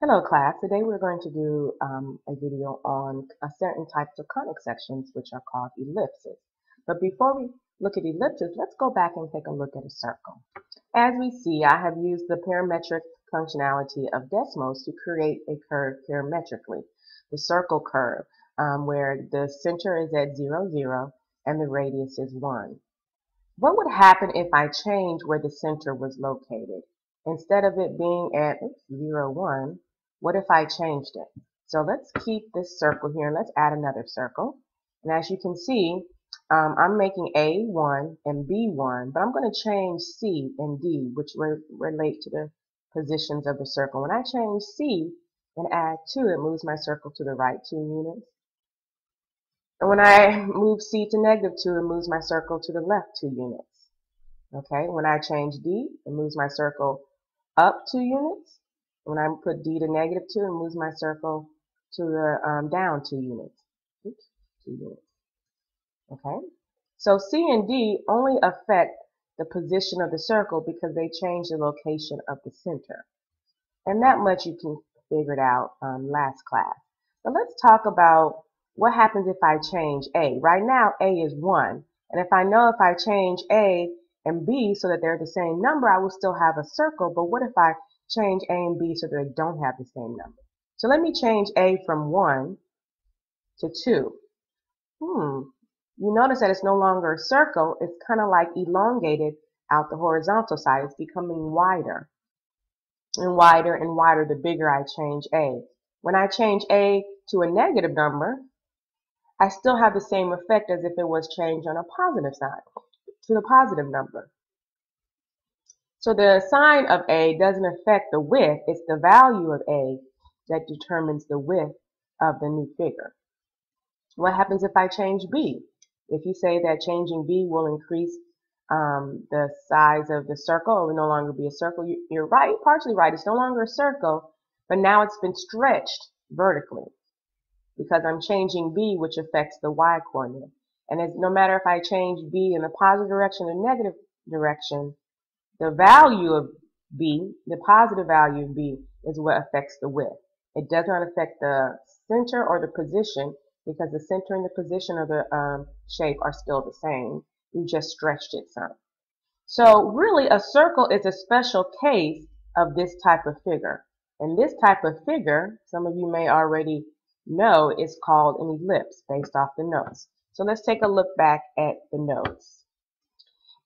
Hello class, today we're going to do a video on a certain types of conic sections which are called ellipses. But before we look at ellipses, let's go back and take a look at a circle. As we see, I have used the parametric functionality of Desmos to create a curve parametrically, the circle curve, where the center is at 0, 0 and the radius is 1. What would happen if I change where the center was located? Instead of it being at 0, 1, what if I changed it? So let's keep this circle here and let's add another circle. And as you can see, I'm making A1 and B1, but I'm going to change C and D, which relate to the positions of the circle. When I change C and add 2, it moves my circle to the right 2 units. And when I move C to -2, it moves my circle to the left 2 units. Okay, when I change D, it moves my circle up 2 units. When I put D to -2, it moves my circle to the down 2 units. Oops, 2 units. Okay, so C and D only affect the position of the circle because they change the location of the center. And that much you can figure it out last class. But let's talk about what happens if I change A. Right now, A is 1. And if I know if I change A and B so that they're the same number, I will still have a circle. But what if I change A and B so that they don't have the same number? So let me change A from 1 to 2. You notice that it's no longer a circle. It's kind of like elongated out the horizontal side. It's becoming wider and wider and wider the bigger I change A. When I change A to a negative number, I still have the same effect as if it was changed on a positive side, to the positive number. So the sign of A doesn't affect the width, it's the value of A that determines the width of the new figure. What happens if I change B? If you say that changing B will increase the size of the circle, it will no longer be a circle, you're right, partially right. It's no longer a circle, but now it's been stretched vertically because I'm changing B, which affects the y coordinate. And no matter if I change B in the positive direction or negative direction, the value of B, the positive value of B, is what affects the width. It does not affect the center or the position because the center and the position of the shape are still the same. You just stretched it some. So really, a circle is a special case of this type of figure. And this type of figure, some of you may already know, is called an ellipse based off the notes. So let's take a look back at the notes.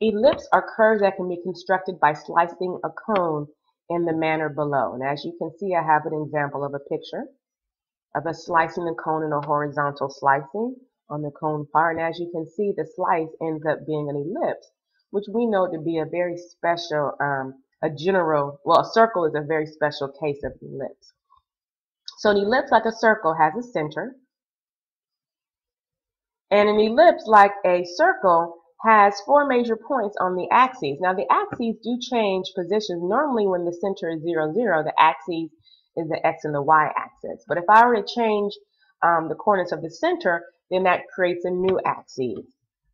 Ellipses are curves that can be constructed by slicing a cone in the manner below. And as you can see, I have an example of a picture of a slicing the cone in a horizontal slicing on the cone part. And as you can see, the slice ends up being an ellipse, which we know to be a very special, a circle is a very special case of an ellipse. So an ellipse, like a circle, has a center. And an ellipse, like a circle, has 4 major points on the axes. Now, the axes do change positions. Normally, when the center is 0, 0, the axes is the x and the y axis. But if I were to change the coordinates of the center, then that creates a new axis.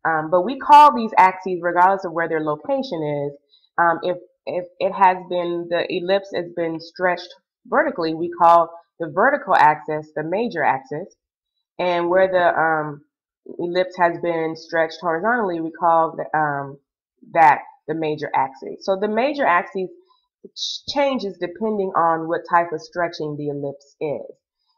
But we call these axes, regardless of where their location is, if it has been, the ellipse has been stretched vertically, we call the vertical axis the major axis. And where the ellipse has been stretched horizontally, we call that the major axis. So the major axis changes depending on what type of stretching the ellipse is.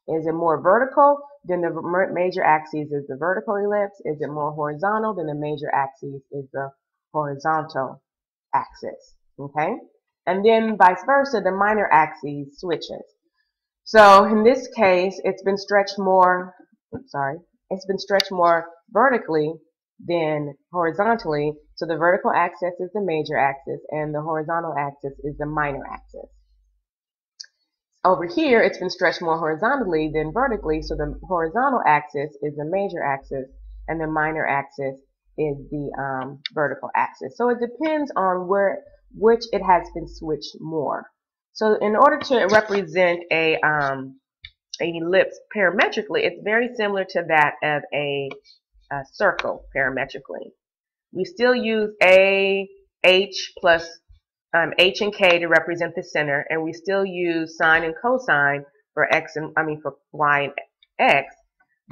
Is it more vertical? Then the major axis is the vertical ellipse. Is it more horizontal? Then the major axis is the horizontal axis. Okay? And then vice versa, the minor axis switches. So in this case, it's been stretched more, it's been stretched more vertically than horizontally. So the vertical axis is the major axis and the horizontal axis is the minor axis. Over here, it's been stretched more horizontally than vertically. So the horizontal axis is the major axis and the minor axis is the vertical axis. So it depends on which it has been switched more. So in order to represent an ellipse parametrically, it's very similar to that of a circle parametrically. We still use A, H plus h and k to represent the center, and we still use sine and cosine for for y and x.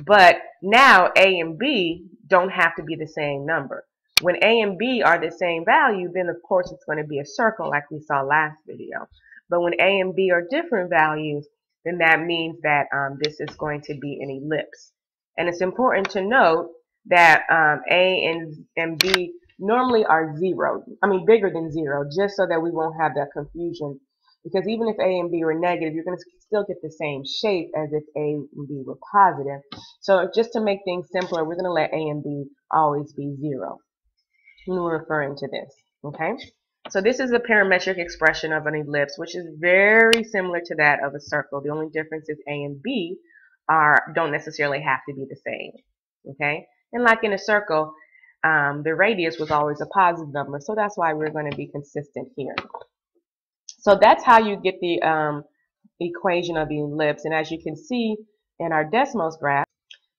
But now a and b don't have to be the same number. When a and b are the same value, then of course it's going to be a circle like we saw last video. But when a and b are different values, then that means that this is going to be an ellipse. And it's important to note that a and b normally are bigger than 0, just so that we won't have that confusion. Because even if a and b were negative, you're going to still get the same shape as if a and b were positive. So just to make things simpler, we're going to let a and b always be 0 when we're referring to this. Okay? So this is a parametric expression of an ellipse, which is very similar to that of a circle. The only difference is a and b don't necessarily have to be the same. Okay? And like in a circle, the radius was always a positive number, so that's why we're going to be consistent here. So that's how you get the equation of the ellipse. And as you can see in our Desmos graph,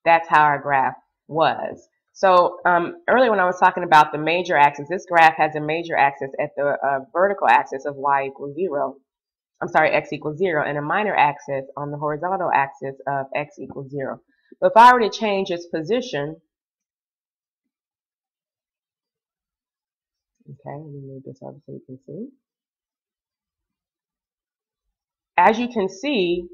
that's how our graph was. So earlier when I was talking about the major axis, this graph has a major axis at the vertical axis of x equals 0, and a minor axis on the horizontal axis of x equals 0. But if I were to change its position, okay, let me move this up so you can see. As you can see,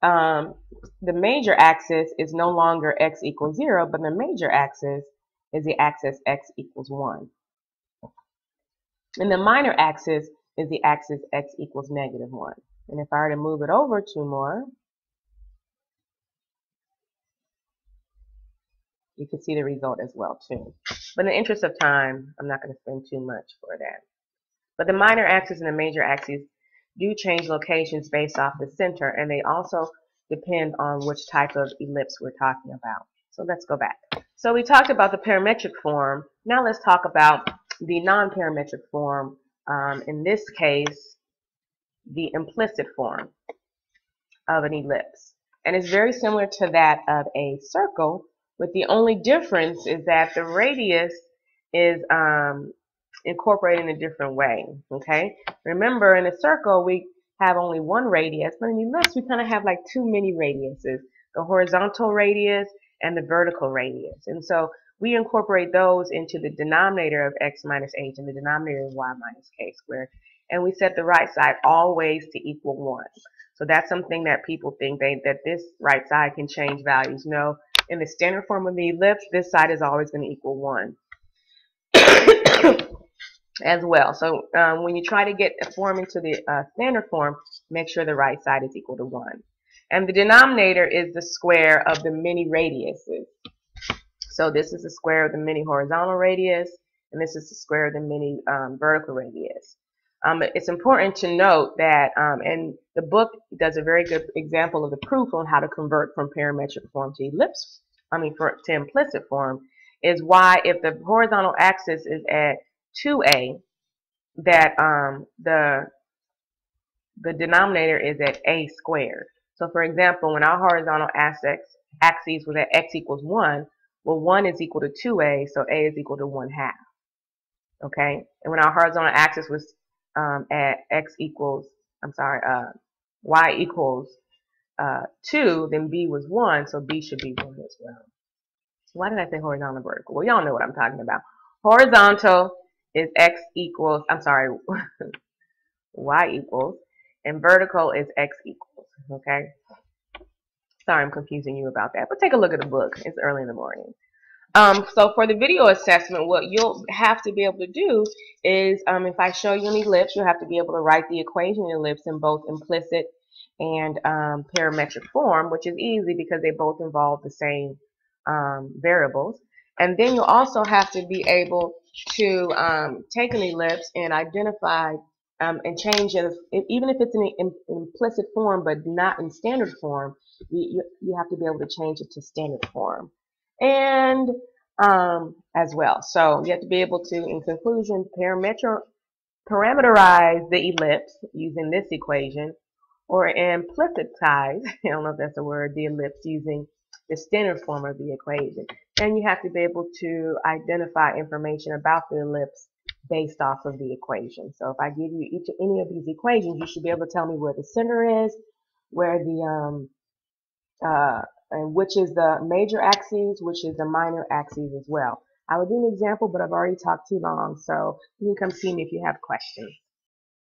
the major axis is no longer x equals 0, but the major axis is the axis x equals 1. And the minor axis is the axis x equals negative 1. And if I were to move it over 2 more, you can see the result as well too. But in the interest of time, I'm not going to spend too much for that. But the minor axis and the major axis do change locations based off the center, and they also depend on which type of ellipse we're talking about. So let's go back. So we talked about the parametric form. Now let's talk about the non-parametric form. In this case, the implicit form of an ellipse. And it's very similar to that of a circle, but the only difference is that the radius is incorporated in a different way. Okay? Remember, in a circle, we have only one radius, but in an ellipse, we kind of have like two mini radiuses, the horizontal radius and the vertical radius. And so we incorporate those into the denominator of x minus h and the denominator of y minus k squared. And we set the right side always to equal 1. So that's something that people think that this right side can change values. No, in the standard form of the ellipse, this side is always going to equal 1 as well. So when you try to get a form into the standard form, make sure the right side is equal to 1. And the denominator is the square of the many radiuses. So this is the square of the mini horizontal radius, and this is the square of the mini vertical radius. It's important to note that, and the book does a very good example of the proof on how to convert from parametric form to to implicit form, is why if the horizontal axis is at 2a, that the denominator is at a squared. So for example, when our horizontal axis was at x equals 1, well, 1 is equal to 2a, so a is equal to 1/2. Okay? And when our horizontal axis was at y equals 2, then b was 1, so b should be 1 as well. Why did I say horizontal and vertical? Well, y'all know what I'm talking about. Horizontal is y equals, and vertical is x equals. Okay? Sorry, I'm confusing you about that, but take a look at the book. It's early in the morning. So for the video assessment, what you'll have to be able to do is, if I show you an ellipse, you'll have to be able to write the equation of the ellipse in both implicit and parametric form, which is easy because they both involve the same variables. And then you'll also have to be able to take an ellipse and identify and change it, even if it's in implicit form but not in standard form. You have to be able to change it to standard form, and as well. So you have to be able to, in conclusion, parameterize the ellipse using this equation, or implicitize, I don't know if that's a word, the ellipse using the standard form of the equation. And you have to be able to identify information about the ellipse based off of the equation. So if I give you any of these equations, you should be able to tell me where the center is, where the and which is the major axis, which is the minor axis as well. I will do an example, but I've already talked too long, so you can come see me if you have questions.